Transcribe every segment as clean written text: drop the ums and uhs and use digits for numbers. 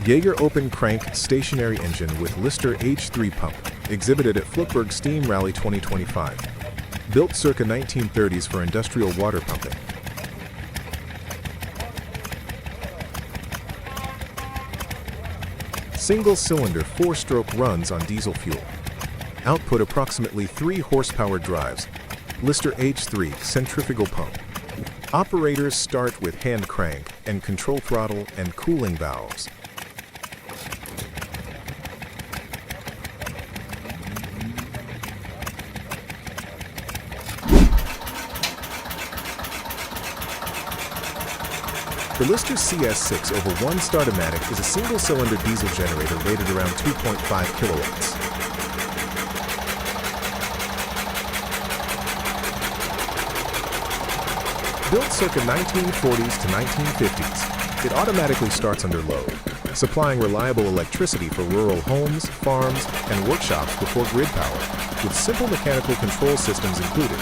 Jaeger open crank stationary engine with Lister H3 pump, exhibited at Fluckburg Steam Rally 2025. Built circa 1930s for industrial water pumping. Single-cylinder 4-stroke runs on diesel fuel. Output approximately 3 horsepower drives. Lister H3 centrifugal pump. Operators start with hand crank and control throttle and cooling valves. The Lister CS6/1 Start-O-Matic is a single-cylinder diesel generator rated around 2.5 kilowatts. Built circa 1940s to 1950s, it automatically starts under load, supplying reliable electricity for rural homes, farms, and workshops before grid power, with simple mechanical control systems included.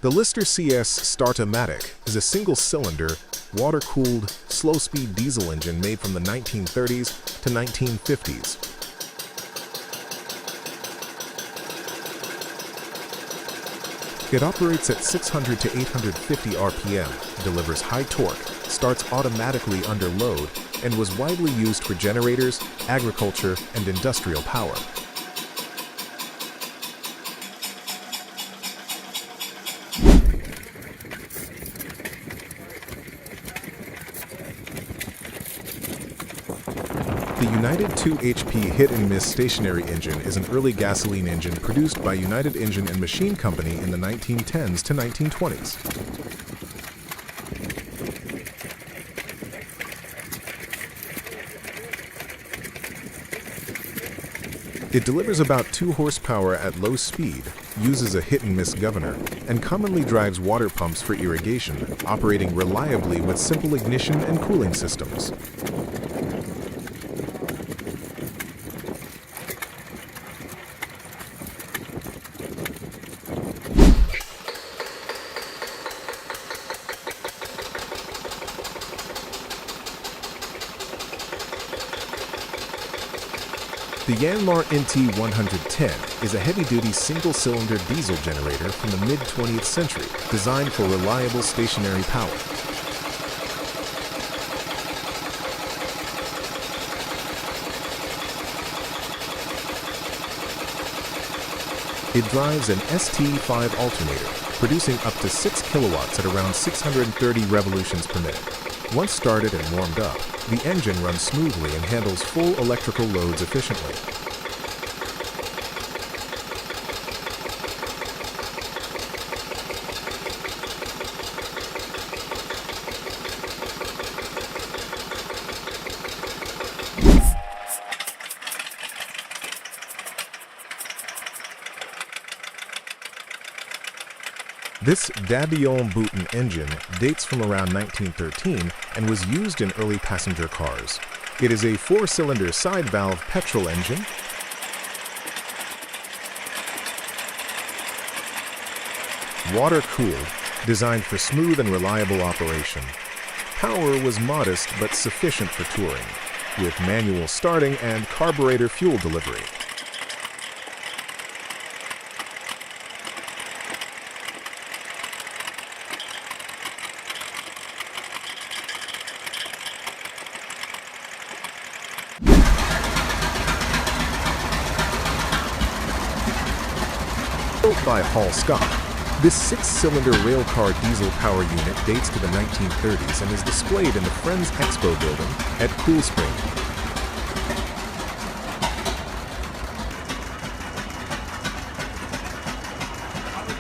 The Lister CS Start-O-Matic is a single-cylinder, water-cooled, slow-speed diesel engine made from the 1930s to 1950s. It operates at 600 to 850 RPM, delivers high torque, starts automatically under load, and was widely used for generators, agriculture, and industrial power. The United 2 HP hit-and-miss stationary engine is an early gasoline engine produced by United Engine and Machine Company in the 1910s to 1920s. It delivers about 2 horsepower at low speed, uses a hit-and-miss governor, and commonly drives water pumps for irrigation, operating reliably with simple ignition and cooling systems. The Yanmar NT110 is a heavy-duty single-cylinder diesel generator from the mid-20th century, designed for reliable stationary power. It drives an ST5 alternator, producing up to 6 kilowatts at around 630 revolutions per minute. Once started and warmed up, the engine runs smoothly and handles full electrical loads efficiently. This Dion-Bouton engine dates from around 1913 and was used in early passenger cars. It is a 4-cylinder side-valve petrol engine, water-cooled, designed for smooth and reliable operation. Power was modest but sufficient for touring, with manual starting and carburetor fuel delivery. Built by Hall Scott, this 6-cylinder railcar diesel power unit dates to the 1930s and is displayed in the Friends Expo building at Coolspring.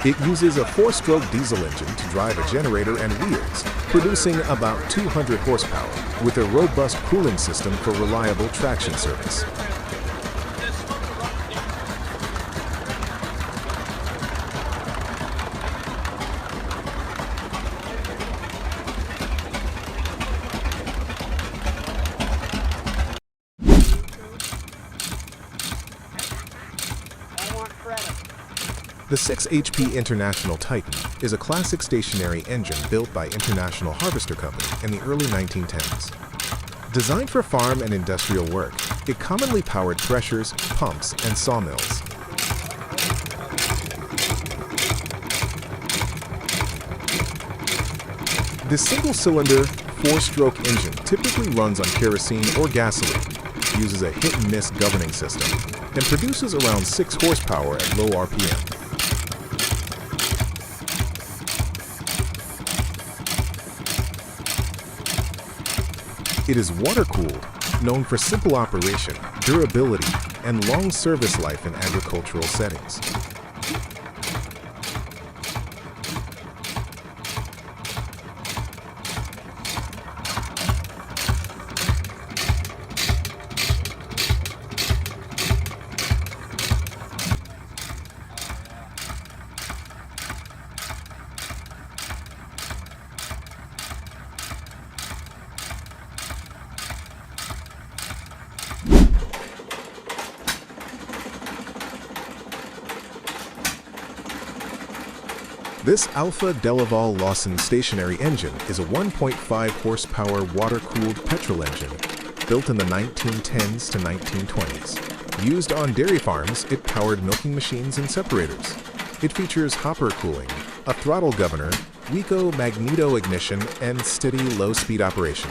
It uses a 4-stroke diesel engine to drive a generator and wheels, producing about 200 horsepower, with a robust cooling system for reliable traction service. The 6 HP International Titan is a classic stationary engine built by International Harvester Company in the early 1910s. Designed for farm and industrial work, it commonly powered threshers, pumps, and sawmills. The single-cylinder, 4-stroke engine typically runs on kerosene or gasoline, uses a hit-and-miss governing system, and produces around 6 horsepower at low RPM. It is water-cooled, known for simple operation, durability, and long service life in agricultural settings. This Alpha DeLaval Lauson stationary engine is a 1.5 horsepower water-cooled petrol engine built in the 1910s to 1920s. Used on dairy farms, it powered milking machines and separators. It features hopper cooling, a throttle governor, Wico magneto ignition, and steady low-speed operation.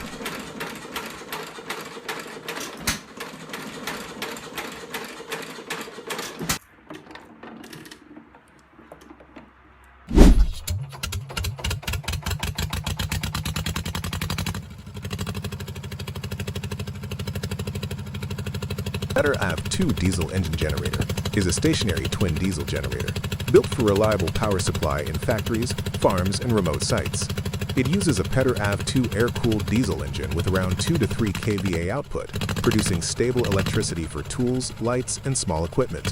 AV2 diesel engine generator is a stationary twin diesel generator built for reliable power supply in factories, farms, and remote sites. It uses a AV2 air-cooled diesel engine with around 2 to 3 kVA output, producing stable electricity for tools, lights, and small equipment.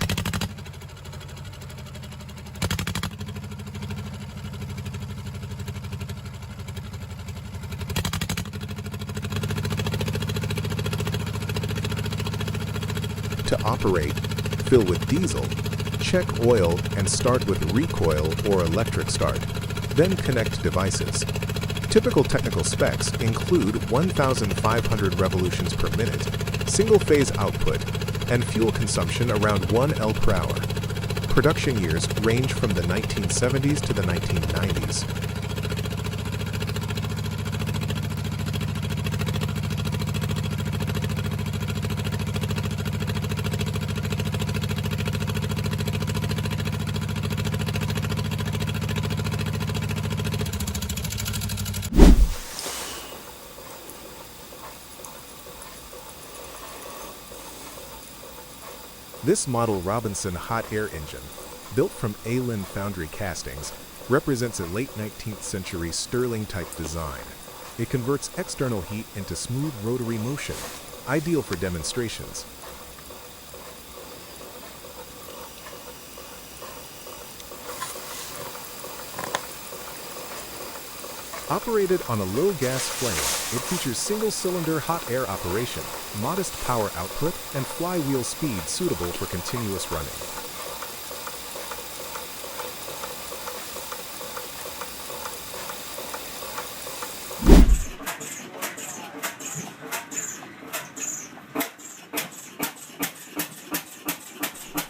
To operate, fill with diesel, check oil, and start with recoil or electric start. Then connect devices. Typical technical specs include 1,500 revolutions per minute, single-phase output, and fuel consumption around 1 L per hour. Production years range from the 1970s to the 1990s. This model Robinson hot air engine, built from Olin foundry castings, represents a late 19th century Stirling type design. It converts external heat into smooth rotary motion, ideal for demonstrations. Operated on a low gas flame, it features single-cylinder hot air operation, modest power output, and flywheel speed suitable for continuous running.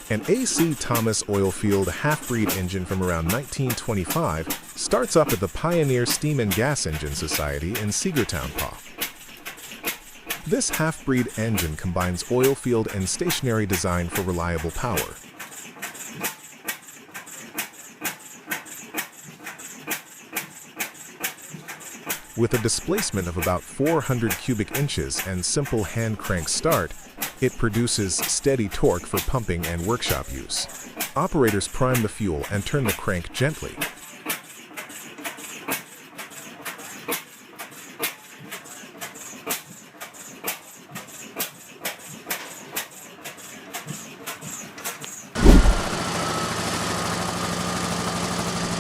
An A.C. Thomas oilfield half-breed engine from around 1925 starts up at the Pioneer Steam and Gas Engine Society in Seegertown, PA. This half-breed engine combines oilfield and stationary design for reliable power. With a displacement of about 400 cubic inches and simple hand crank start, it produces steady torque for pumping and workshop use. Operators prime the fuel and turn the crank gently.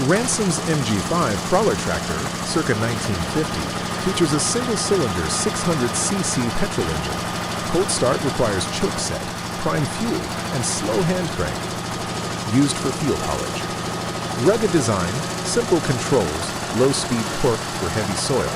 Ransomes MG5 crawler tractor, circa 1950, features a single-cylinder 600cc petrol engine. Cold start requires choke set, prime fuel, and slow hand crank, used for field haulage. Rugged design, simple controls, low-speed torque for heavy soil.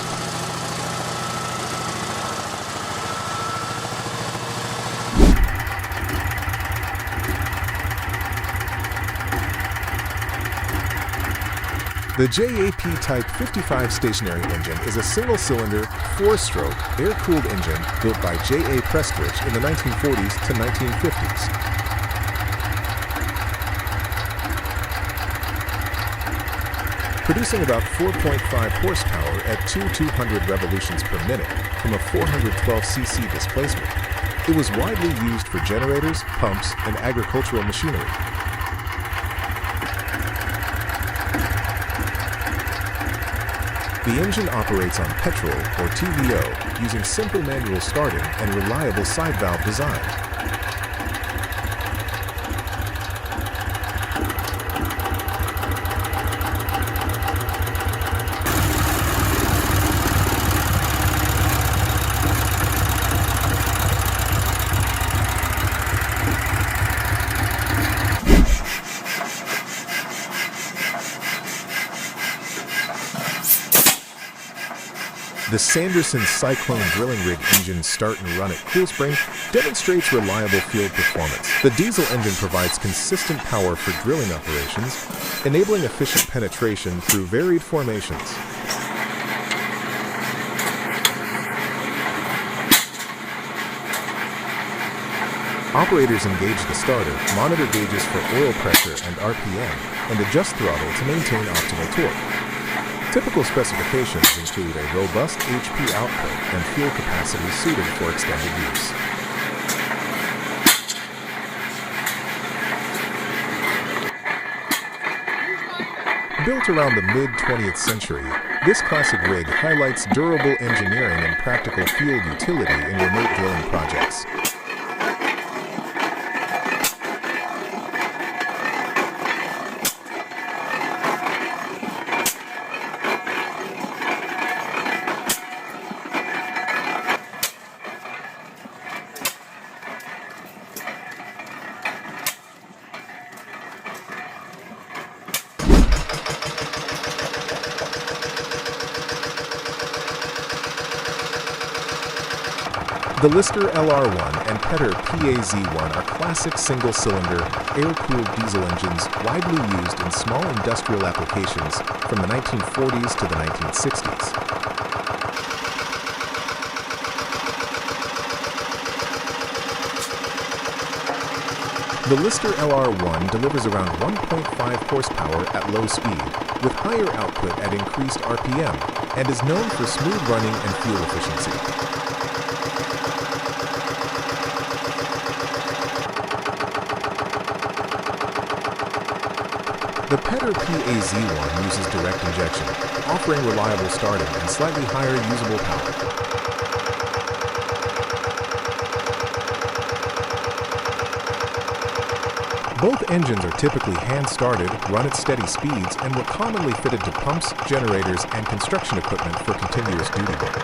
The JAP Type 55 stationary engine is a single-cylinder, 4-stroke, air-cooled engine built by J.A. Prestwich in the 1940s to 1950s. Producing about 4.5 horsepower at 200 revolutions per minute from a 412cc displacement, it was widely used for generators, pumps, and agricultural machinery. The engine operates on petrol, or TVO, using simple manual starting and reliable side valve design. The Sanderson Cyclone drilling rig engine start and run at coolspring demonstrates reliable field performance. The diesel engine provides consistent power for drilling operations, enabling efficient penetration through varied formations. Operators engage the starter, monitor gauges for oil pressure and RPM, and adjust throttle to maintain optimal torque. Typical specifications include a robust HP output and fuel capacity suited for extended use. Built around the mid-20th century, this classic rig highlights durable engineering and practical field utility in remote drilling projects. The Lister LR1 and Petter PAZ1 are classic single-cylinder, air-cooled diesel engines widely used in small industrial applications from the 1940s to the 1960s. The Lister LR1 delivers around 1.5 horsepower at low speed, with higher output at increased RPM, and is known for smooth running and fuel efficiency. The Petter PAZ1 uses direct injection, offering reliable starting and slightly higher usable power. Both engines are typically hand-started, run at steady speeds, and were commonly fitted to pumps, generators, and construction equipment for continuous duty work.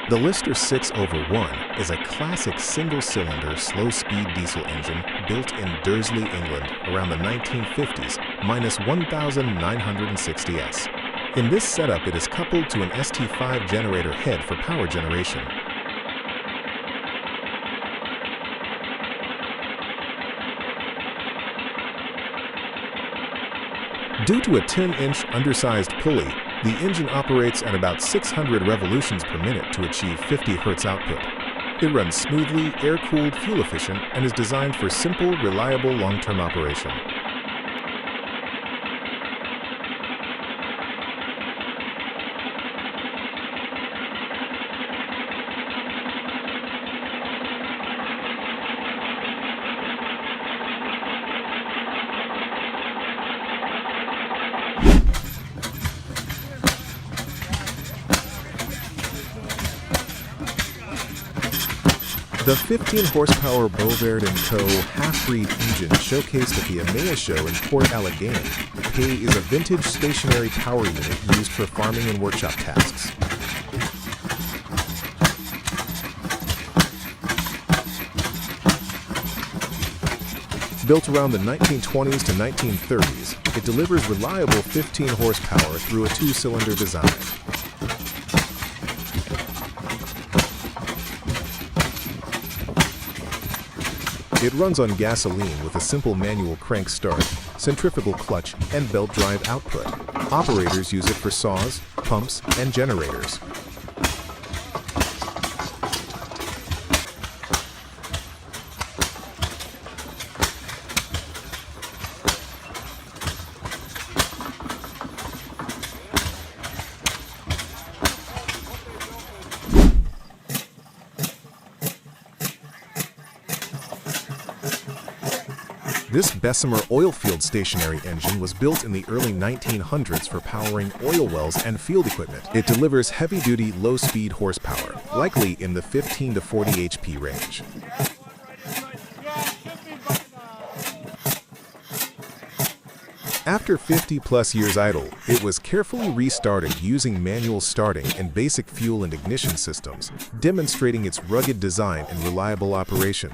The Lister 6/1 is a classic single-cylinder, slow-speed diesel engine built in Dursley, England around the 1950s, minus 1,960 S. In this setup, it is coupled to an ST5 generator head for power generation. Due to a 10-inch undersized pulley, the engine operates at about 600 revolutions per minute to achieve 50 Hz output. It runs smoothly, air-cooled, fuel-efficient, and is designed for simple, reliable, long-term operation. The 15-horsepower Bovaird & Co. half-breed engine showcased at the Ameia show in Port Allegheny is a vintage stationary power unit used for farming and workshop tasks. Built around the 1920s to 1930s, it delivers reliable 15 horsepower through a two-cylinder design. It runs on gasoline with a simple manual crank start, centrifugal clutch, and belt drive output. Operators use it for saws, pumps, and generators. This Bessemer oilfield stationary engine was built in the early 1900s for powering oil wells and field equipment. It delivers heavy-duty, low-speed horsepower, likely in the 15 to 40 HP range. After 50-plus years idle, it was carefully restarted using manual starting and basic fuel and ignition systems, demonstrating its rugged design and reliable operation.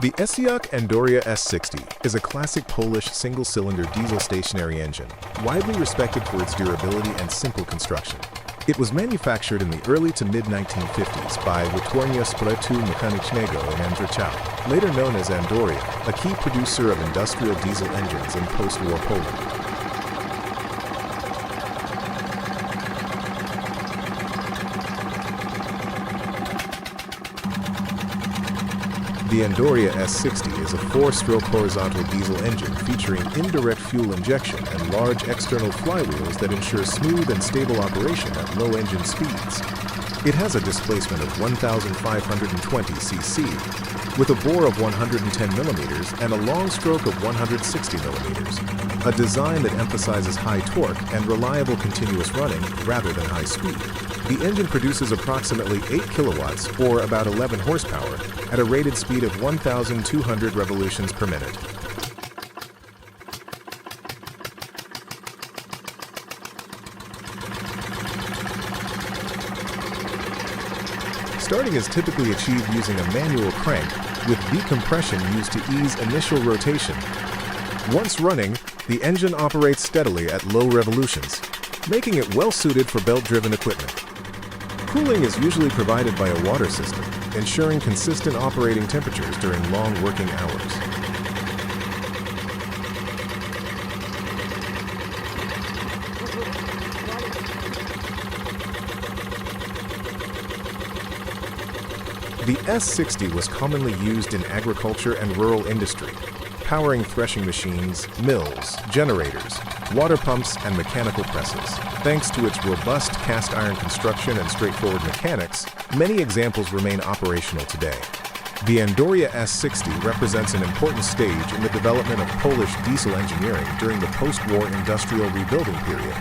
The Esiok Andoria S-60 is a classic Polish single-cylinder diesel stationary engine, widely respected for its durability and simple construction. It was manufactured in the early to mid-1950s by Wytwórnia Sprzętu Mechanicznego in Andrzejów, later known as Andoria, a key producer of industrial diesel engines in post-war Poland. The Andoria S-60 is a four-stroke horizontal diesel engine featuring indirect fuel injection and large external flywheels that ensure smooth and stable operation at low engine speeds. It has a displacement of 1,520 cc, with a bore of 110 mm and a long stroke of 160 mm, a design that emphasizes high torque and reliable continuous running rather than high speed. The engine produces approximately 8 kilowatts, or about 11 horsepower, at a rated speed of 1,200 revolutions per minute. Starting is typically achieved using a manual crank, with decompression used to ease initial rotation. Once running, the engine operates steadily at low revolutions, making it well-suited for belt-driven equipment. Cooling is usually provided by a water system, ensuring consistent operating temperatures during long working hours. The S-60 was commonly used in agriculture and rural industry, powering threshing machines, mills, generators, water pumps, and mechanical presses. Thanks to its robust cast iron construction and straightforward mechanics, many examples remain operational today. The Andoria S-60 represents an important stage in the development of Polish diesel engineering during the post-war industrial rebuilding period.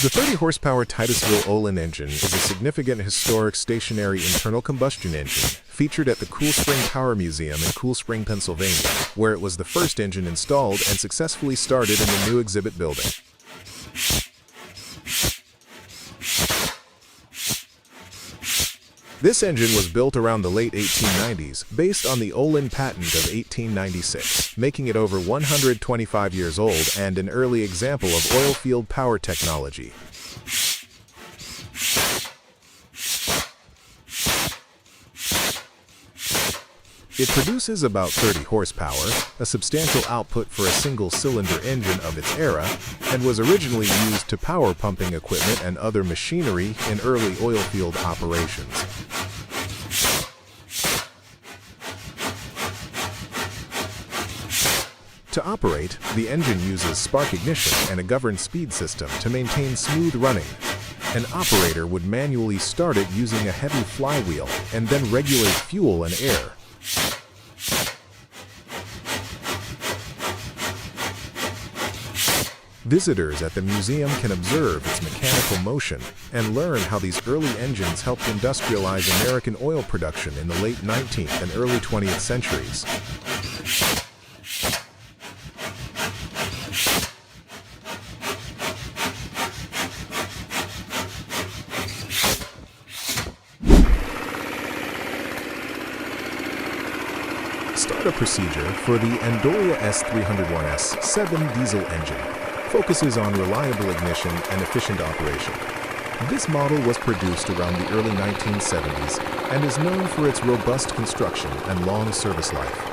The 30-horsepower Titusville Olin engine is a significant historic stationary internal combustion engine featured at the Coolspring Power Museum in Coolspring, Pennsylvania, where it was the first engine installed and successfully started in the new exhibit building. This engine was built around the late 1890s, based on the Olin patent of 1896, making it over 125 years old and an early example of oilfield power technology. It produces about 30 horsepower, a substantial output for a single-cylinder engine of its era, and was originally used to power pumping equipment and other machinery in early oilfield operations. To operate, the engine uses spark ignition and a governed speed system to maintain smooth running. An operator would manually start it using a heavy flywheel and then regulate fuel and air. Visitors at the museum can observe its mechanical motion and learn how these early engines helped industrialize American oil production in the late 19th and early 20th centuries. Startup procedure for the Andoria S-301S-7 diesel engine focuses on reliable ignition and efficient operation. This model was produced around the early 1970s and is known for its robust construction and long service life.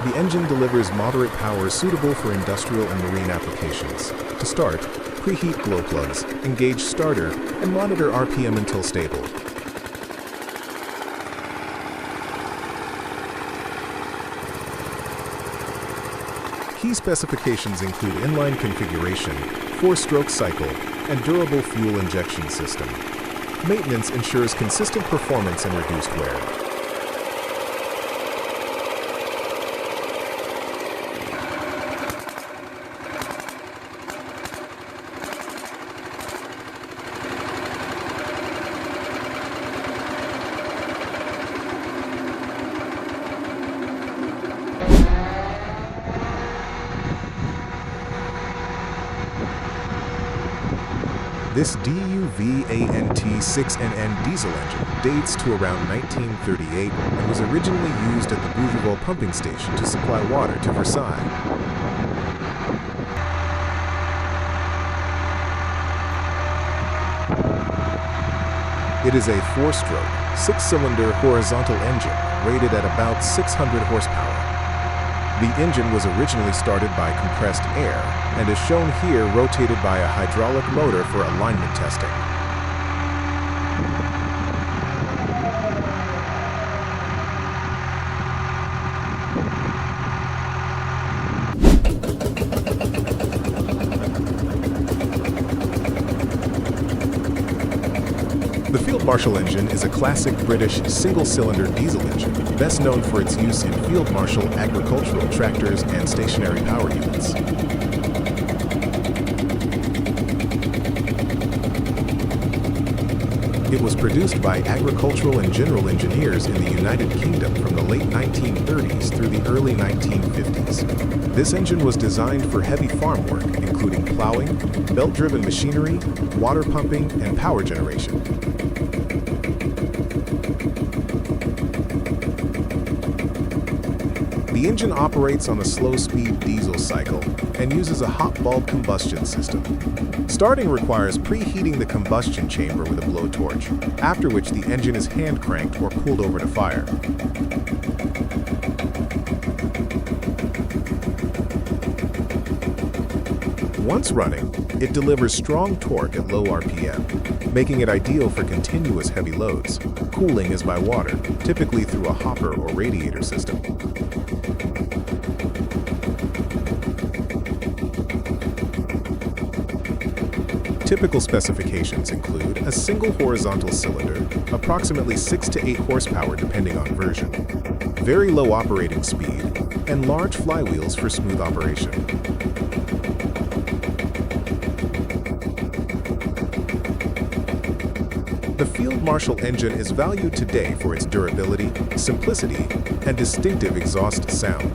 The engine delivers moderate power suitable for industrial and marine applications. To start, preheat glow plugs, engage starter, and monitor RPM until stable. Key specifications include inline configuration, 4-stroke cycle, and durable fuel injection system. Maintenance ensures consistent performance and reduced wear. This DUVANT 6NN diesel engine dates to around 1938 and was originally used at the Bovaird pumping station to supply water to Versailles. It is a 4-stroke, 6-cylinder horizontal engine rated at about 600 horsepower. The engine was originally started by compressed air and is shown here rotated by a hydraulic motor for alignment testing. The Field Marshal engine is a classic British single-cylinder diesel engine, best known for its use in Field Marshal agricultural tractors and stationary power units. It was produced by agricultural and general engineers in the United Kingdom from the late 1930s through the early 1950s. This engine was designed for heavy farm work, including plowing, belt-driven machinery, water pumping, and power generation. The engine operates on a slow-speed diesel cycle and uses a hot bulb combustion system. Starting requires preheating the combustion chamber with a blowtorch, after which the engine is hand-cranked or pulled over to fire. Once running, it delivers strong torque at low RPM, making it ideal for continuous heavy loads. Cooling is by water, typically through a hopper or radiator system. Typical specifications include a single horizontal cylinder, approximately 6 to 8 horsepower depending on version, very low operating speed, and large flywheels for smooth operation. The Field Marshal engine is valued today for its durability, simplicity, and distinctive exhaust sound.